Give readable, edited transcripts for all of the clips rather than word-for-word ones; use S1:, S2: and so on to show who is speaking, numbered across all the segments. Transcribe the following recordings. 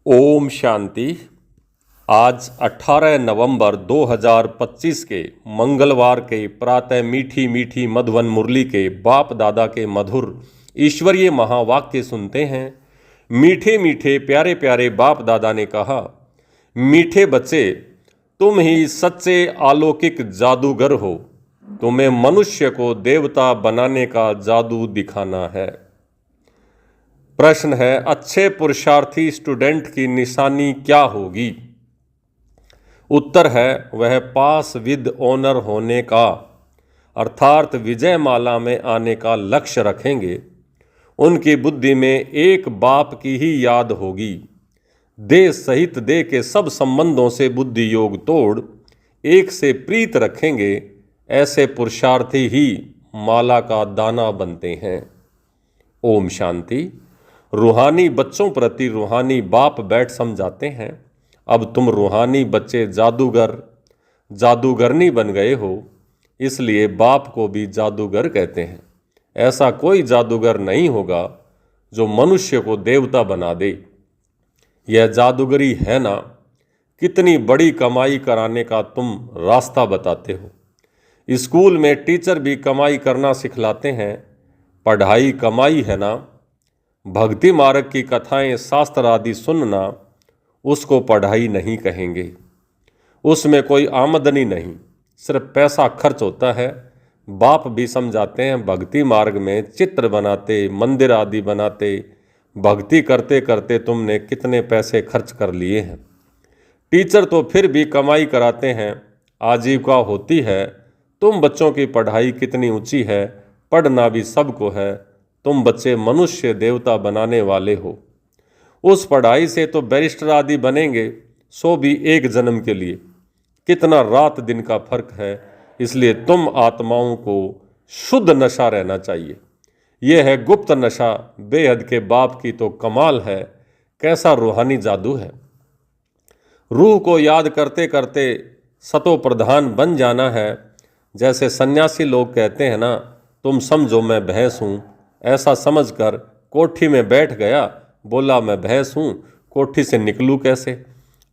S1: ओम शांति। आज 18 नवंबर 2025 के मंगलवार के प्रातः मीठी मीठी मधुवन मुरली के बाप दादा के मधुर ईश्वरीय महावाक्य सुनते हैं। मीठे मीठे प्यारे प्यारे बाप दादा ने कहा, मीठे बच्चे, तुम ही सच्चे अलौकिक जादूगर हो। तुम्हें मनुष्य को देवता बनाने का जादू दिखाना है। प्रश्न है, अच्छे पुरुषार्थी स्टूडेंट की निशानी क्या होगी? उत्तर है, वह पास विद ऑनर होने का अर्थात विजय माला में आने का लक्ष्य रखेंगे। उनकी बुद्धि में एक बाप की ही याद होगी। देह सहित देह के सब संबंधों से बुद्धि योग तोड़ एक से प्रीत रखेंगे। ऐसे पुरुषार्थी ही माला का दाना बनते हैं। ओम शांति। रूहानी बच्चों प्रति रूहानी बाप बैठ समझाते हैं, अब तुम रूहानी बच्चे जादूगर जादूगरनी बन गए हो, इसलिए बाप को भी जादूगर कहते हैं। ऐसा कोई जादूगर नहीं होगा जो मनुष्य को देवता बना दे। यह जादूगरी है ना? कितनी बड़ी कमाई कराने का तुम रास्ता बताते हो। स्कूल में टीचर भी कमाई करना सिखलाते हैं। पढ़ाई कमाई है ना? भक्ति मार्ग की कथाएं शास्त्र आदि सुनना, उसको पढ़ाई नहीं कहेंगे। उसमें कोई आमदनी नहीं, सिर्फ पैसा खर्च होता है। बाप भी समझाते हैं, भक्ति मार्ग में चित्र बनाते, मंदिर आदि बनाते, भक्ति करते करते तुमने कितने पैसे खर्च कर लिए हैं। टीचर तो फिर भी कमाई कराते हैं, आजीविका होती है। तुम बच्चों की पढ़ाई कितनी ऊंची है, पढ़ना भी सबको है। तुम बच्चे मनुष्य देवता बनाने वाले हो। उस पढ़ाई से तो बैरिस्टर आदि बनेंगे, सो भी एक जन्म के लिए। कितना रात दिन का फर्क है। इसलिए तुम आत्माओं को शुद्ध नशा रहना चाहिए। यह है गुप्त नशा। बेहद के बाप की तो कमाल है। कैसा रूहानी जादू है। रूह को याद करते करते सतो प्रधान बन जाना है। जैसे सन्यासी लोग कहते हैं ना, तुम समझो मैं भैंस हूँ। ऐसा समझकर कोठी में बैठ गया, बोला मैं भैंस हूँ, कोठी से निकलूँ कैसे?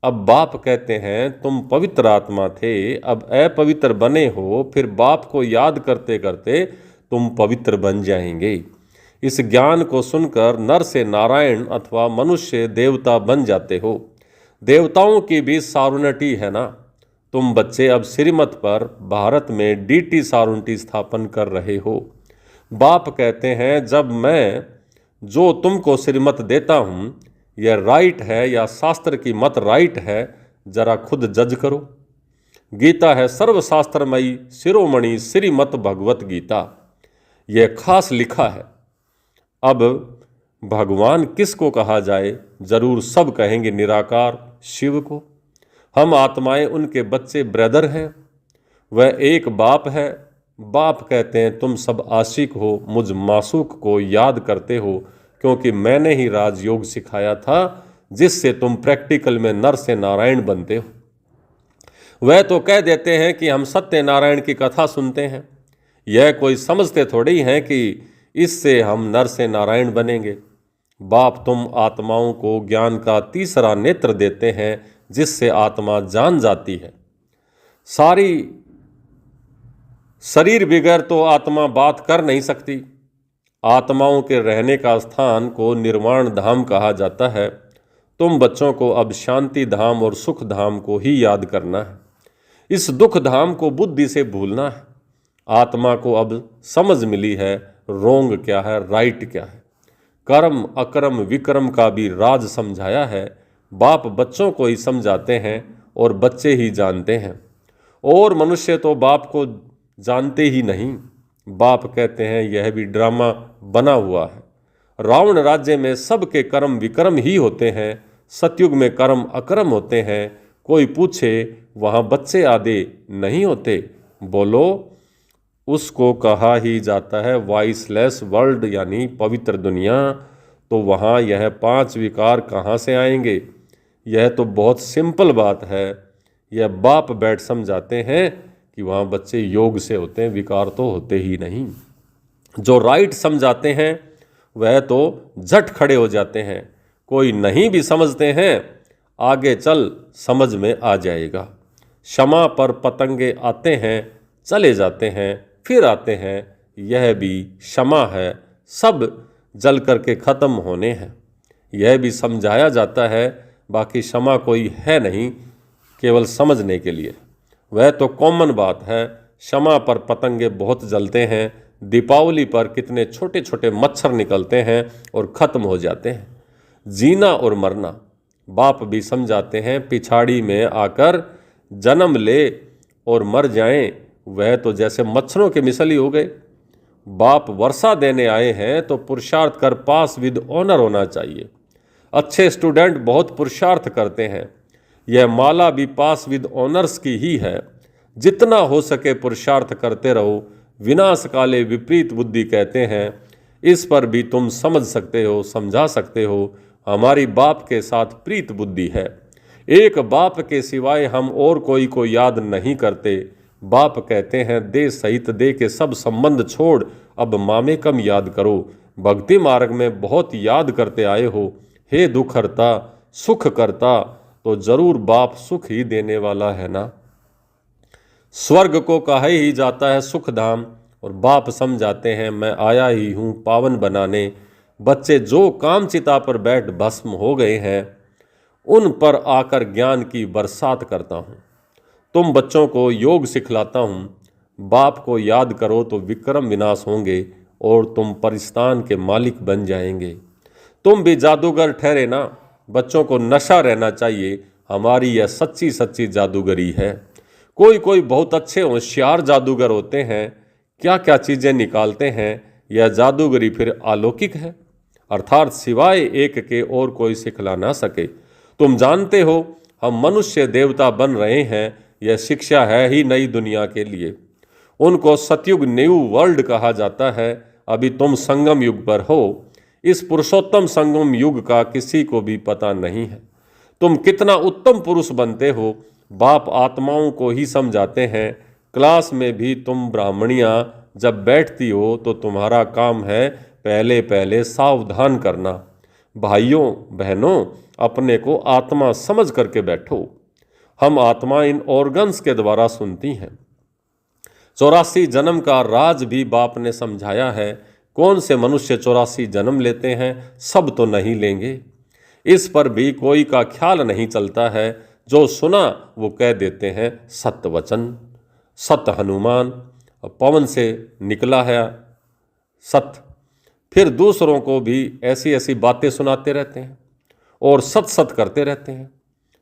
S1: अब बाप कहते हैं, तुम पवित्र आत्मा थे, अब अपवित्र बने हो, फिर बाप को याद करते करते तुम पवित्र बन जाएंगे। इस ज्ञान को सुनकर नर से नारायण अथवा मनुष्य देवता बन जाते हो। देवताओं की भी सारुणटी है ना? तुम बच्चे अब श्रीमत पर भारत में डीटी सारुणटी स्थापन कर रहे हो। बाप कहते हैं, जब मैं जो तुमको श्रीमत देता हूँ, यह राइट है या शास्त्र की मत राइट है, जरा खुद जज करो। गीता है सर्वशास्त्रमयी शिरोमणि श्रीमत भगवत गीता। यह खास लिखा है। अब भगवान किसको कहा जाए? जरूर सब कहेंगे निराकार शिव को। हम आत्माएं उनके बच्चे ब्रदर हैं। वह एक बाप है। बाप कहते हैं, तुम सब आशिक हो, मुझ मासूक को याद करते हो, क्योंकि मैंने ही राजयोग सिखाया था, जिससे तुम प्रैक्टिकल में नर से नारायण बनते हो। वह तो कह देते हैं कि हम सत्यनारायण की कथा सुनते हैं। यह कोई समझते थोड़ी हैं कि इससे हम नर से नारायण बनेंगे। बाप तुम आत्माओं को ज्ञान का तीसरा नेत्र देते हैं, जिससे आत्मा जान जाती है। सारी शरीर बिगैर तो आत्मा बात कर नहीं सकती। आत्माओं के रहने का स्थान को निर्वाण धाम कहा जाता है। तुम बच्चों को अब शांति धाम और सुख धाम को ही याद करना है। इस दुख धाम को बुद्धि से भूलना है। आत्मा को अब समझ मिली है, रोंग क्या है, राइट क्या है। कर्म अकर्म विक्रम का भी राज समझाया है। बाप बच्चों को ही समझाते हैं और बच्चे ही जानते हैं, और मनुष्य तो बाप को जानते ही नहीं। बाप कहते हैं, यह भी ड्रामा बना हुआ है। रावण राज्य में सबके कर्म विक्रम ही होते हैं। सतयुग में कर्म अकर्म होते हैं। कोई पूछे, वहाँ बच्चे आदि नहीं होते? बोलो, उसको कहा ही जाता है वॉइसलेस वर्ल्ड, यानी पवित्र दुनिया। तो वहाँ यह 5 विकार कहाँ से आएंगे? यह तो बहुत सिंपल बात है। यह बाप बैठ समझाते हैं कि वहाँ बच्चे योग से होते हैं, विकार तो होते ही नहीं। जो राइट समझाते हैं वह तो झट खड़े हो जाते हैं। कोई नहीं भी समझते हैं, आगे चल समझ में आ जाएगा। शमा पर पतंगे आते हैं, चले जाते हैं, फिर आते हैं, यह भी क्षमा है, सब जल करके ख़त्म होने हैं। यह भी समझाया जाता है, बाकी क्षमा कोई है नहीं, केवल समझने के लिए। वह तो कॉमन बात है, क्षमा पर पतंगे बहुत जलते हैं, दीपावली पर कितने छोटे छोटे मच्छर निकलते हैं और ख़त्म हो जाते हैं। जीना और मरना बाप भी समझाते हैं, पिछाड़ी में आकर जन्म ले और मर जाएं, वह तो जैसे मच्छरों के मिसल ही हो गए। बाप वर्षा देने आए हैं तो पुरुषार्थ कर पास विद ऑनर होना चाहिए। अच्छे स्टूडेंट बहुत पुरुषार्थ करते हैं, यह माला भी पास विद ऑनर्स की ही है। जितना हो सके पुरुषार्थ करते रहो, विनाश काले विपरीत बुद्धि कहते हैं। इस पर भी तुम समझ सकते हो, समझा सकते हो, हमारी बाप के साथ प्रीत बुद्धि है। एक बाप के सिवाय हम और कोई को याद नहीं करते। बाप कहते हैं, दे सहित दे के सब संबंध छोड़, अब मामे कम याद करो। भक्ति मार्ग में बहुत याद करते आए हो, हे दुख हरता सुख करता, तो जरूर बाप सुख ही देने वाला है ना। स्वर्ग को कहा ही जाता है सुख धाम, और बाप समझाते हैं, मैं आया ही हूँ पावन बनाने। बच्चे जो काम चिता पर बैठ भस्म हो गए हैं, उन पर आकर ज्ञान की बरसात करता हूँ। तुम बच्चों को योग सिखलाता हूँ, बाप को याद करो तो विक्रम विनाश होंगे और तुम परिस्तान के मालिक बन जाएंगे। तुम भी जादूगर ठहरे ना, बच्चों को नशा रहना चाहिए, हमारी यह सच्ची सच्ची जादूगरी है। कोई कोई बहुत अच्छे होशियार जादूगर होते हैं, क्या क्या चीज़ें निकालते हैं, यह जादूगरी फिर अलौकिक है, अर्थात सिवाय एक के और कोई सिखला ना सके। तुम जानते हो हम मनुष्य देवता बन रहे हैं, यह शिक्षा है ही नई दुनिया के लिए। उनको सतयुग न्यू वर्ल्ड कहा जाता है। अभी तुम संगम युग पर हो, इस पुरुषोत्तम संगम युग का किसी को भी पता नहीं है। तुम कितना उत्तम पुरुष बनते हो, बाप आत्माओं को ही समझाते हैं। क्लास में भी तुम ब्राह्मणियाँ जब बैठती हो तो तुम्हारा काम है पहले पहले सावधान करना। भाइयों बहनों, अपने को आत्मा समझ करके बैठो। हम आत्मा इन ऑर्गन्स के द्वारा सुनती हैं। 84 जन्म का राज भी बाप ने समझाया है। कौन से मनुष्य 84 जन्म लेते हैं, सब तो नहीं लेंगे। इस पर भी कोई का ख्याल नहीं चलता है। जो सुना वो कह देते हैं सत्य वचन, सत्य हनुमान, पवन से निकला है सत्य। फिर दूसरों को भी ऐसी ऐसी बातें सुनाते रहते हैं और सत सत करते रहते हैं।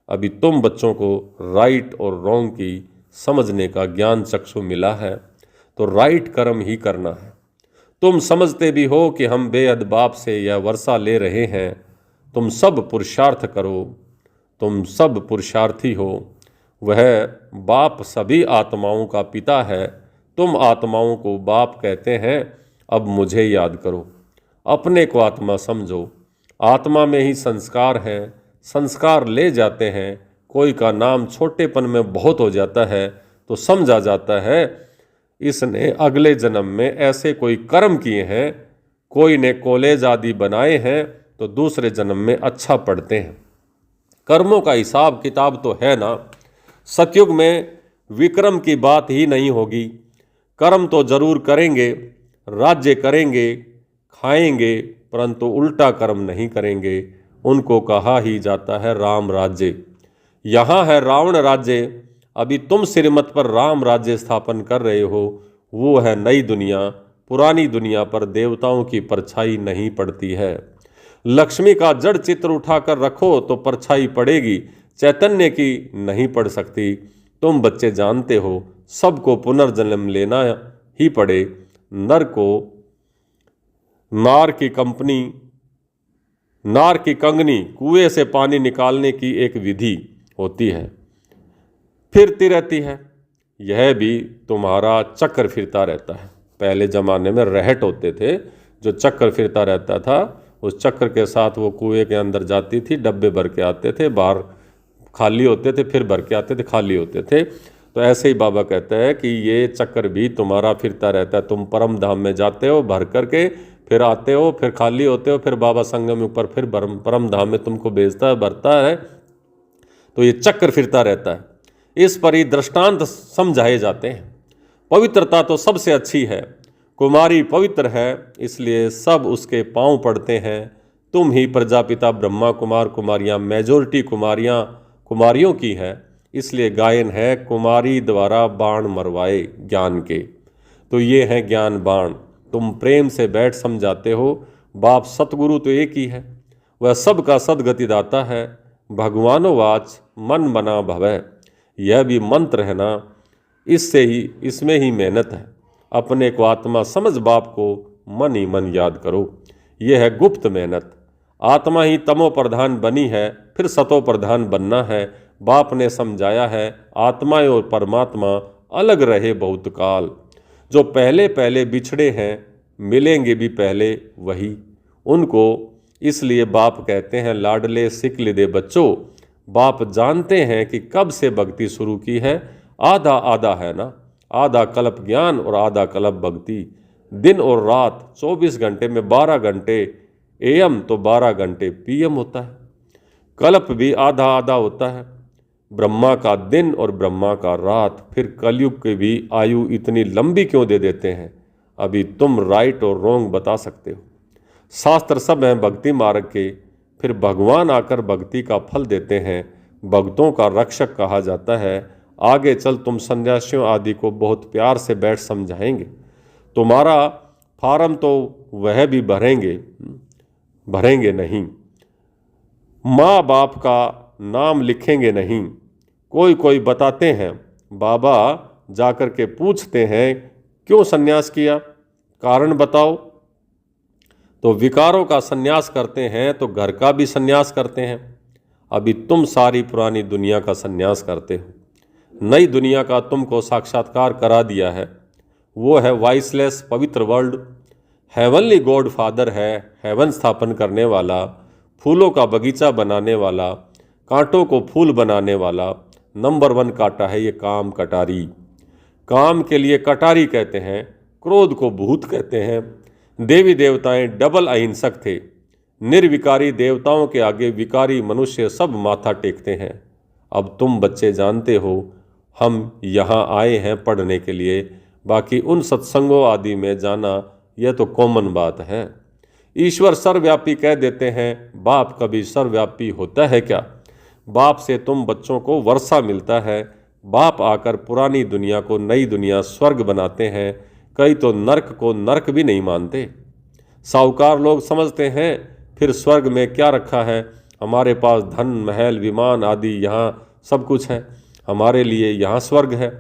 S1: अभी तुम बच्चों को राइट और रॉन्ग की समझने का ज्ञान चक्षु मिला है, तो राइट कर्म ही करना है। तुम समझते भी हो कि हम बेहद बाप से यह वर्षा ले रहे हैं। तुम सब पुरुषार्थ करो, तुम सब पुरुषार्थी हो। वह बाप सभी आत्माओं का पिता है। तुम आत्माओं को बाप कहते हैं। अब मुझे याद करो, अपने को आत्मा समझो। आत्मा में ही संस्कार है, संस्कार ले जाते हैं। कोई का नाम छोटेपन में बहुत हो जाता है तो समझा जाता है इसने अगले जन्म में ऐसे कोई कर्म किए हैं। कोई ने कॉलेज आदि बनाए हैं तो दूसरे जन्म में अच्छा पढ़ते हैं। कर्मों का हिसाब किताब तो है ना। सतयुग में विक्रम की बात ही नहीं होगी। कर्म तो जरूर करेंगे, राज्य करेंगे, खाएंगे, परंतु उल्टा कर्म नहीं करेंगे। उनको कहा ही जाता है राम राज्य। यहाँ है रावण राज्य। अभी तुम श्रीमत पर राम राज्य स्थापन कर रहे हो, वो है नई दुनिया। पुरानी दुनिया पर देवताओं की परछाई नहीं पड़ती है। लक्ष्मी का जड़ चित्र उठाकर रखो तो परछाई पड़ेगी, चैतन्य की नहीं पड़ सकती। तुम बच्चे जानते हो सबको पुनर्जन्म लेना ही पड़े। नर को नार की कंगनी कुएं से पानी निकालने की एक विधि होती है, फिरती रहती है। यह भी तुम्हारा चक्र फिरता रहता है। पहले ज़माने में रहट होते थे जो चक्र फिरता रहता था, उस चक्र के साथ वो कुएं के अंदर जाती थी, डब्बे भर के आते थे, बाहर खाली होते थे, फिर भर के आते थे, खाली होते थे। तो ऐसे ही बाबा कहते हैं कि ये चक्र भी तुम्हारा फिरता रहता है। तुम परम धाम में जाते हो भर करके, फिर आते हो, फिर खाली होते हो, फिर बाबा संगम ऊपर, फिर परम धाम में तुमको भेजता है, भरता है। तो ये चक्र फिरता रहता है। इस पर ही दृष्टांत समझाए जाते हैं। पवित्रता तो सबसे अच्छी है। कुमारी पवित्र है, इसलिए सब उसके पांव पड़ते हैं। तुम ही प्रजापिता ब्रह्मा कुमार कुमारियां, मेजोरिटी कुमारियों की है, इसलिए गायन है कुमारी द्वारा बाण मरवाए ज्ञान के। तो ये है ज्ञान बाण। तुम प्रेम से बैठ समझाते हो। बाप सतगुरु तो एक ही है, वह सबका सदगति दाता है। भगवानोवाच मन बना भवै, यह भी मंत्र है ना। इसमें ही मेहनत है। अपने को आत्मा समझ, बाप को मन ही मन याद करो। यह है गुप्त मेहनत। आत्मा ही तमो प्रधान बनी है, फिर सतो प्रधान बनना है। बाप ने समझाया है आत्मा और परमात्मा अलग रहे बहुत काल। जो पहले पहले बिछड़े हैं, मिलेंगे भी पहले वही उनको। इसलिए बाप कहते हैं लाडले सिकल दे बच्चों। बाप जानते हैं कि कब से भक्ति शुरू की है। आधा आधा है ना, आधा कल्प ज्ञान और आधा कल्प भक्ति। दिन और रात 24 घंटे में 12 घंटे एएम तो 12 घंटे पीएम होता है। कल्प भी आधा आधा होता है, ब्रह्मा का दिन और ब्रह्मा का रात। फिर कलयुग की भी आयु इतनी लंबी क्यों दे देते हैं? अभी तुम राइट और रॉन्ग बता सकते हो। शास्त्र सब हैं भक्ति मार्ग के, फिर भगवान आकर भक्ति का फल देते हैं। भक्तों का रक्षक कहा जाता है। आगे चल तुम सन्यासियों आदि को बहुत प्यार से बैठ समझाएंगे। तुम्हारा फार्म तो वह भी भरेंगे नहीं, माँ बाप का नाम लिखेंगे नहीं। कोई बताते हैं, बाबा जाकर के पूछते हैं क्यों सन्यास किया, कारण बताओ। तो विकारों का सन्यास करते हैं तो घर का भी सन्यास करते हैं। अभी तुम सारी पुरानी दुनिया का सन्यास करते हो। नई दुनिया का तुमको साक्षात्कार करा दिया है। वो है वाइसलेस पवित्र वर्ल्ड। हेवनली गॉड फादर है, हेवन स्थापन करने वाला, फूलों का बगीचा बनाने वाला, कांटों को फूल बनाने वाला। नंबर 1 कांटा है ये काम कटारी। काम के लिए कटारी कहते हैं, क्रोध को भूत कहते हैं। देवी देवताएं डबल अहिंसक थे। निर्विकारी देवताओं के आगे विकारी मनुष्य सब माथा टेकते हैं। अब तुम बच्चे जानते हो हम यहाँ आए हैं पढ़ने के लिए, बाकी उन सत्संगों आदि में जाना यह तो कॉमन बात है। ईश्वर सर्वव्यापी कह देते हैं, बाप कभी सर्वव्यापी होता है क्या? बाप से तुम बच्चों को वर्षा मिलता है। बाप आकर पुरानी दुनिया को नई दुनिया स्वर्ग बनाते हैं। कई तो नरक को नरक भी नहीं मानते। साहूकार लोग समझते हैं फिर स्वर्ग में क्या रखा है, हमारे पास धन महल विमान आदि यहाँ सब कुछ है, हमारे लिए यहाँ स्वर्ग है।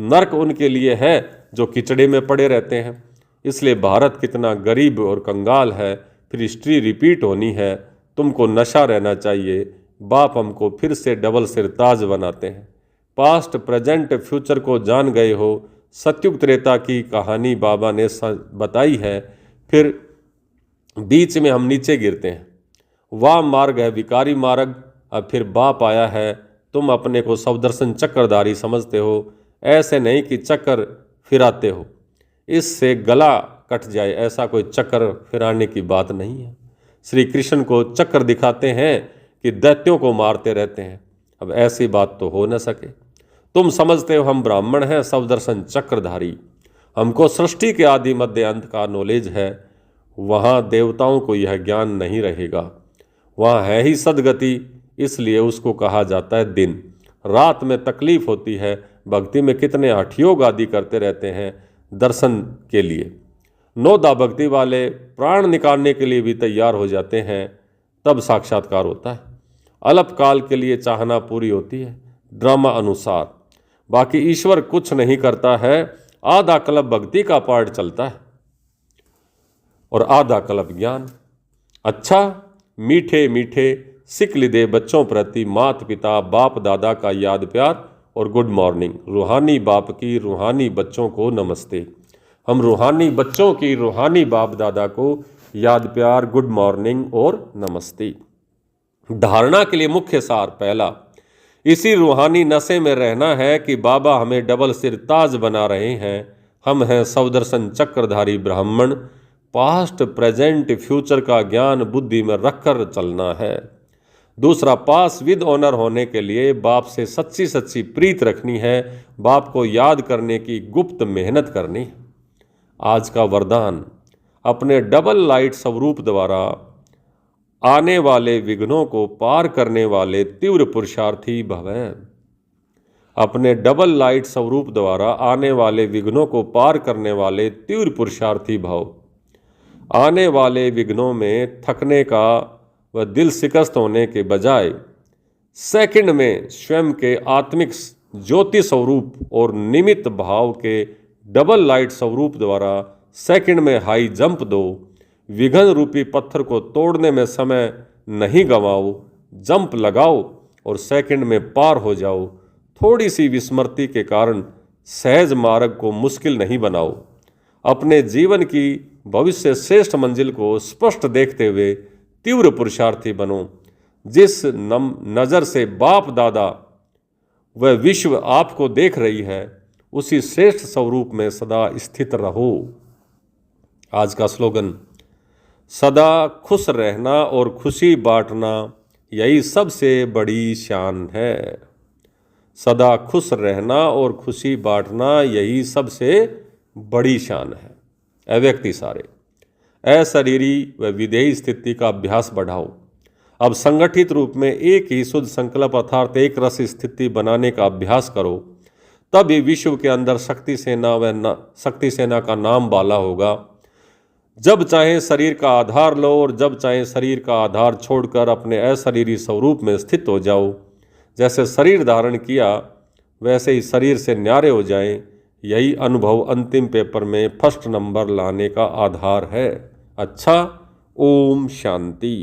S1: नरक उनके लिए है जो किचड़े में पड़े रहते हैं। इसलिए भारत कितना गरीब और कंगाल है। फिर हिस्ट्री रिपीट होनी है। तुमको नशा रहना चाहिए। बाप हमको फिर से डबल सिरताज बनाते हैं। पास्ट प्रेजेंट फ्यूचर को जान गए हो। सत्युग त्रेता की कहानी बाबा ने बताई है। फिर बीच में हम नीचे गिरते हैं। वाम मार्ग है विकारी मार्ग। अब फिर बाप आया है। तुम अपने को सवदर्शन चक्रधारी समझते हो। ऐसे नहीं कि चक्कर फिराते हो, इससे गला कट जाए, ऐसा कोई चक्कर फिराने की बात नहीं है। श्री कृष्ण को चक्कर दिखाते हैं कि दैत्यों को मारते रहते हैं। अब ऐसी बात तो हो न सके। तुम समझते हो हम ब्राह्मण हैं सवदर्शन चक्रधारी, हमको सृष्टि के आदि मध्य अंत का नॉलेज है। वहाँ देवताओं को यह ज्ञान नहीं रहेगा। वहाँ है ही सदगति, इसलिए उसको कहा जाता है दिन। रात में तकलीफ होती है। भक्ति में कितने हठयोग आदि करते रहते हैं दर्शन के लिए। नौदा भक्ति वाले प्राण निकालने के लिए भी तैयार हो जाते हैं, तब साक्षात्कार होता है। अल्पकाल के लिए चाहना पूरी होती है ड्रामा अनुसार। बाकी ईश्वर कुछ नहीं करता है। आधा कल्प भक्ति का पार्ट चलता है और आधा कल्प ज्ञान। अच्छा, मीठे मीठे सिकल दे बच्चों प्रति माता पिता बाप दादा का याद प्यार और गुड मॉर्निंग। रूहानी बाप की रूहानी बच्चों को नमस्ते। हम रूहानी बच्चों की रूहानी बाप दादा को याद प्यार, गुड मॉर्निंग और नमस्ते। धारणा के लिए मुख्य सार पहला, इसी रूहानी नशे में रहना है कि बाबा हमें डबल सिर ताज बना रहे हैं। हम हैं सवदर्शन चक्रधारी ब्राह्मण। पास्ट प्रेजेंट फ्यूचर का ज्ञान बुद्धि में रखकर चलना है। दूसरा, पास विद ऑनर होने के लिए बाप से सच्ची सच्ची प्रीत रखनी है, बाप को याद करने की गुप्त मेहनत करनी है। आज का वरदान, अपने डबल लाइट स्वरूप द्वारा आने वाले विघ्नों को पार करने वाले तीव्र पुरुषार्थी भवें। अपने डबल लाइट स्वरूप द्वारा आने वाले विघ्नों को पार करने वाले तीव्र पुरुषार्थी भव। आने वाले विघ्नों में थकने का व दिल शिकस्त होने के बजाय सेकंड में स्वयं के आत्मिक ज्योति स्वरूप और निमित्त भाव के डबल लाइट स्वरूप द्वारा सेकंड में हाई जंप दो। विघ्न रूपी पत्थर को तोड़ने में समय नहीं गंवाओ, जंप लगाओ और सेकंड में पार हो जाओ। थोड़ी सी विस्मृति के कारण सहज मार्ग को मुश्किल नहीं बनाओ। अपने जीवन की भविष्य श्रेष्ठ मंजिल को स्पष्ट देखते हुए तीव्र पुरुषार्थी बनो। जिस नज़र से बाप दादा वह विश्व आपको देख रही है, उसी श्रेष्ठ स्वरूप में सदा स्थित रहो। आज का स्लोगन, सदा खुश रहना और खुशी बांटना यही सबसे बड़ी शान है। सदा खुश रहना और खुशी बांटना यही सबसे बड़ी शान है। अव्यक्ति सारे अशरीरी व विधेयी स्थिति का अभ्यास बढ़ाओ। अब संगठित रूप में एक ही शुद्ध संकल्प अर्थात एक रस स्थिति बनाने का अभ्यास करो। तब ये विश्व के अंदर शक्ति सेना का नाम बाला होगा। जब चाहे शरीर का आधार लो और जब चाहे शरीर का आधार छोड़कर अपने अशरीरी स्वरूप में स्थित हो जाओ। जैसे शरीर धारण किया वैसे ही शरीर से न्यारे हो जाएं। यही अनुभव अंतिम पेपर में फर्स्ट नंबर लाने का आधार है। अच्छा, ओम शांति।